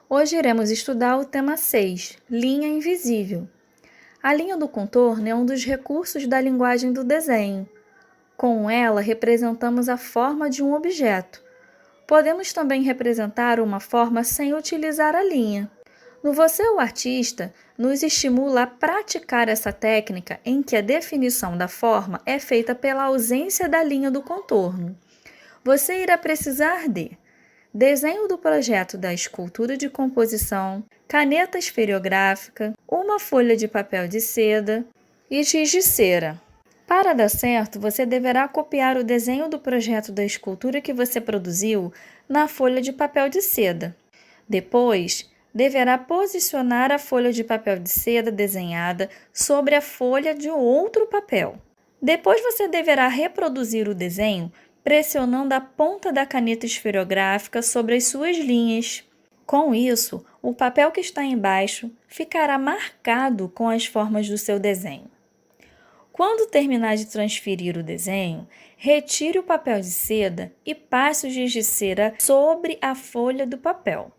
Hoje iremos estudar o tema 6, linha invisível. A linha do contorno é um dos recursos da linguagem do desenho. Com ela, representamos a forma de um objeto. Podemos também representar uma forma sem utilizar a linha. No Você, o Artista, nos estimula a praticar essa técnica em que a definição da forma é feita pela ausência da linha do contorno. Você irá precisar de desenho do projeto da escultura de composição, caneta esferográfica, uma folha de papel de seda e giz de cera. Para dar certo, você deverá copiar o desenho do projeto da escultura que você produziu na folha de papel de seda. Depois, deverá posicionar a folha de papel de seda desenhada sobre a folha de outro papel. Depois, você deverá reproduzir o desenho pressionando a ponta da caneta esferográfica sobre as suas linhas. Com isso, o papel que está embaixo ficará marcado com as formas do seu desenho. Quando terminar de transferir o desenho, retire o papel de seda e passe o giz de cera sobre a folha do papel,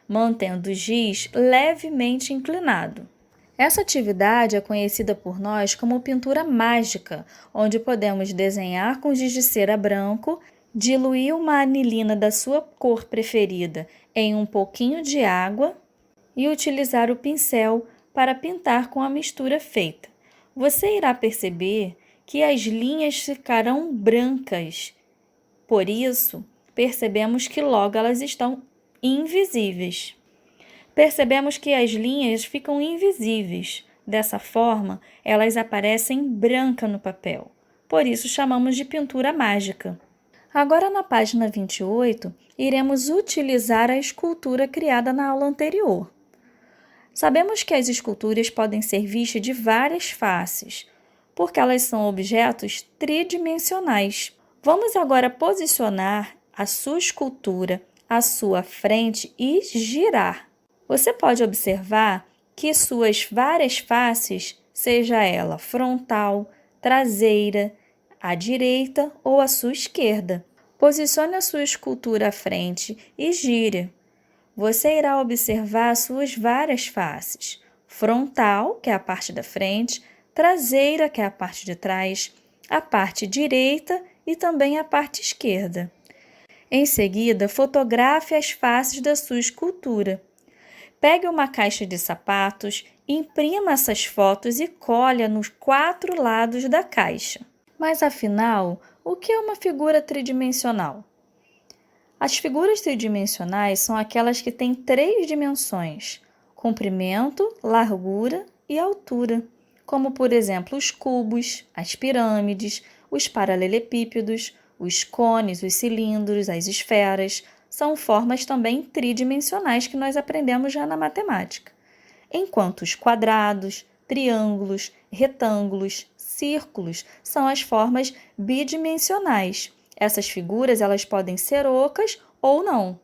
mantendo o giz levemente inclinado. Essa atividade é conhecida por nós como pintura mágica, onde podemos desenhar com giz de cera branco, diluir uma anilina da sua cor preferida em um pouquinho de água e utilizar o pincel para pintar com a mistura feita. Você irá perceber que as linhas ficarão brancas. Por isso, percebemos que logo elas estão invisíveis. Percebemos que as linhas ficam invisíveis. Dessa forma, elas aparecem branca no papel. Por isso, chamamos de pintura mágica. Agora, na página 28, iremos utilizar a escultura criada na aula anterior. Sabemos que as esculturas podem ser vistas de várias faces, porque elas são objetos tridimensionais. Vamos agora posicionar a sua escultura à sua frente e girar. Você pode observar que suas várias faces, seja ela frontal, traseira, à direita ou à sua esquerda. Posicione a sua escultura à frente e gire. Você irá observar suas várias faces: frontal, que é a parte da frente, traseira, que é a parte de trás, a parte direita e também a parte esquerda. Em seguida, fotografe as faces da sua escultura. Pegue uma caixa de sapatos, imprima essas fotos e colhe nos 4 lados da caixa. Mas afinal, o que é uma figura tridimensional? As figuras tridimensionais são aquelas que têm 3 dimensões: comprimento, largura e altura, como por exemplo os cubos, as pirâmides, os paralelepípedos, os cones, os cilindros, as esferas. São formas também tridimensionais que nós aprendemos já na matemática. Enquanto os quadrados, triângulos, retângulos, círculos são as formas bidimensionais. Essas figuras elas podem ser ocas ou não.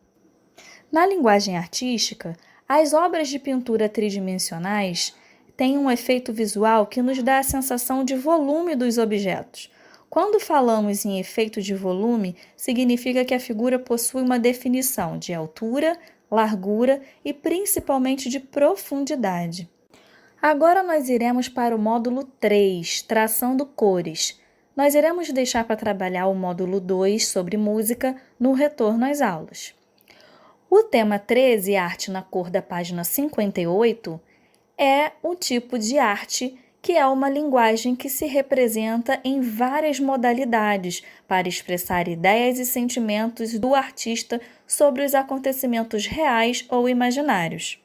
Na linguagem artística, as obras de pintura tridimensionais têm um efeito visual que nos dá a sensação de volume dos objetos. Quando falamos em efeito de volume, significa que a figura possui uma definição de altura, largura e principalmente de profundidade. Agora nós iremos para o módulo 3, traçando cores. Nós iremos deixar para trabalhar o módulo 2 sobre música no retorno às aulas. O tema 13, arte na cor da página 58, é um tipo de arte que é uma linguagem que se representa em várias modalidades para expressar ideias e sentimentos do artista sobre os acontecimentos reais ou imaginários.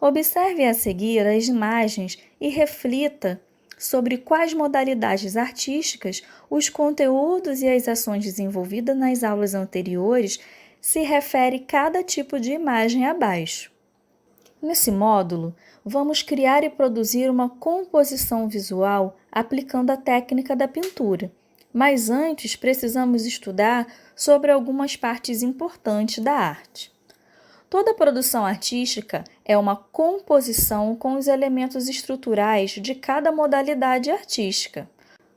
Observe a seguir as imagens e reflita sobre quais modalidades artísticas os conteúdos e as ações desenvolvidas nas aulas anteriores se refere cada tipo de imagem abaixo. Nesse módulo, vamos criar e produzir uma composição visual aplicando a técnica da pintura. Mas antes, precisamos estudar sobre algumas partes importantes da arte. Toda produção artística é uma composição com os elementos estruturais de cada modalidade artística.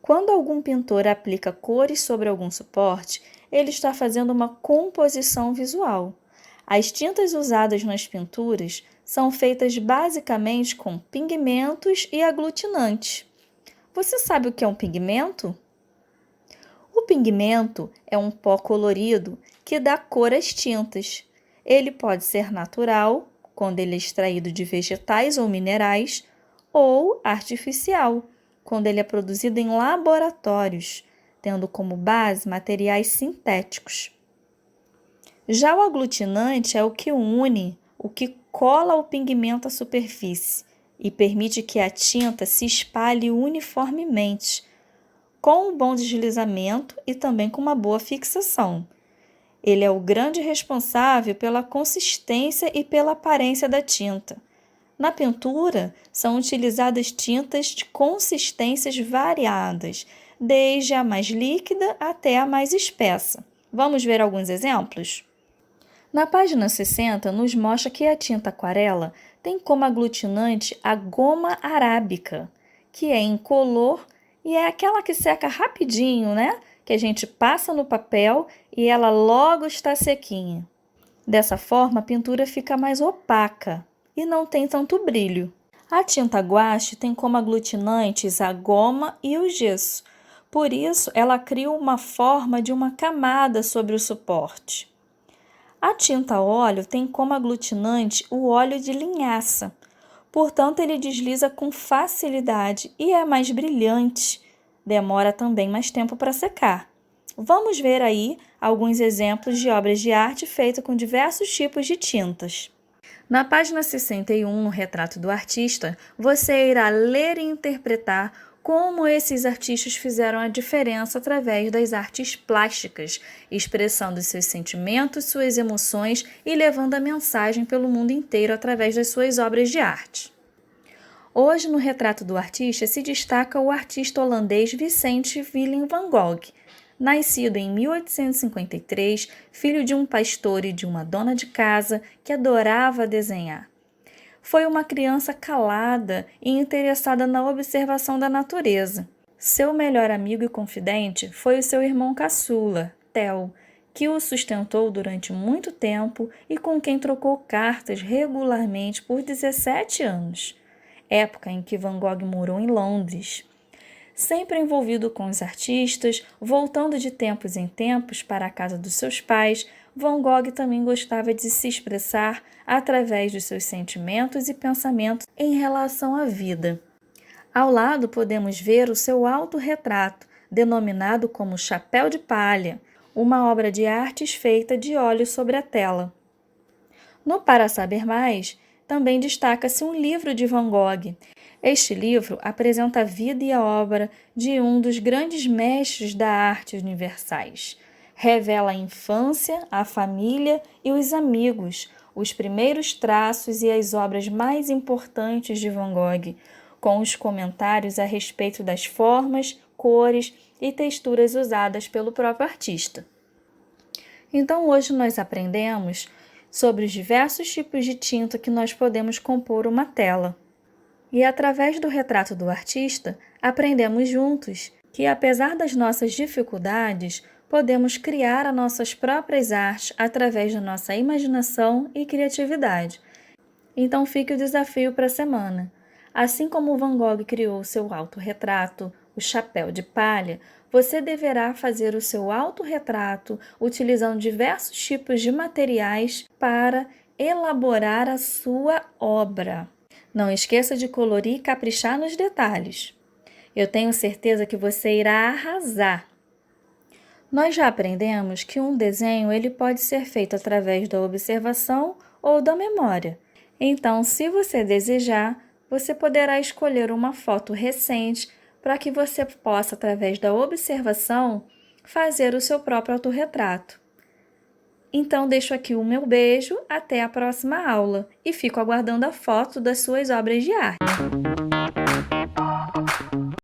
Quando algum pintor aplica cores sobre algum suporte, ele está fazendo uma composição visual. As tintas usadas nas pinturas são feitas basicamente com pigmentos e aglutinantes. Você sabe o que é um pigmento? O pigmento é um pó colorido que dá cor às tintas. Ele pode ser natural, quando ele é extraído de vegetais ou minerais, ou artificial, quando ele é produzido em laboratórios, tendo como base materiais sintéticos. Já o aglutinante é o que une, o que cola o pigmento à superfície e permite que a tinta se espalhe uniformemente, com um bom deslizamento e também com uma boa fixação. Ele é o grande responsável pela consistência e pela aparência da tinta. Na pintura, são utilizadas tintas de consistências variadas, desde a mais líquida até a mais espessa. Vamos ver alguns exemplos? Na página 60, nos mostra que a tinta aquarela tem como aglutinante a goma arábica, que é incolor e é aquela que seca rapidinho, né? Que a gente passa no papel e ela logo está sequinha. Dessa forma, a pintura fica mais opaca e não tem tanto brilho. A tinta guache tem como aglutinantes a goma e o gesso. Por isso, ela cria uma forma de uma camada sobre o suporte. A tinta óleo tem como aglutinante o óleo de linhaça. Portanto, ele desliza com facilidade e é mais brilhante. Demora também mais tempo para secar. Vamos ver aí alguns exemplos de obras de arte feitas com diversos tipos de tintas. Na página 61, no retrato do artista, você irá ler e interpretar como esses artistas fizeram a diferença através das artes plásticas, expressando seus sentimentos, suas emoções e levando a mensagem pelo mundo inteiro através das suas obras de arte. Hoje, no retrato do artista, se destaca o artista holandês Vicente Willem van Gogh. Nascido em 1853, filho de um pastor e de uma dona de casa que adorava desenhar. Foi uma criança calada e interessada na observação da natureza. Seu melhor amigo e confidente foi o seu irmão caçula, Theo, que o sustentou durante muito tempo e com quem trocou cartas regularmente por 17 anos, época em que Van Gogh morou em Londres. Sempre envolvido com os artistas, voltando de tempos em tempos para a casa dos seus pais, Van Gogh também gostava de se expressar através dos seus sentimentos e pensamentos em relação à vida. Ao lado podemos ver o seu autorretrato, denominado como Chapéu de Palha, uma obra de artes feita de óleo sobre a tela. No Para Saber Mais, também destaca-se um livro de Van Gogh. Este livro apresenta a vida e a obra de um dos grandes mestres da arte universais. Revela a infância, a família e os amigos, os primeiros traços e as obras mais importantes de Van Gogh, com os comentários a respeito das formas, cores e texturas usadas pelo próprio artista. Então, hoje nós aprendemos sobre os diversos tipos de tinta que nós podemos compor uma tela. E através do retrato do artista, aprendemos juntos que, apesar das nossas dificuldades, podemos criar as nossas próprias artes através da nossa imaginação e criatividade. Então fique o desafio para a semana. Assim como Van Gogh criou seu autorretrato, o Chapéu de Palha, você deverá fazer o seu autorretrato utilizando diversos tipos de materiais para elaborar a sua obra. Não esqueça de colorir e caprichar nos detalhes. Eu tenho certeza que você irá arrasar. Nós já aprendemos que um desenho ele pode ser feito através da observação ou da memória. Então, se você desejar, você poderá escolher uma foto recente para que você possa, através da observação, fazer o seu próprio autorretrato. Então, deixo aqui o meu beijo, até a próxima aula e fico aguardando a foto das suas obras de arte.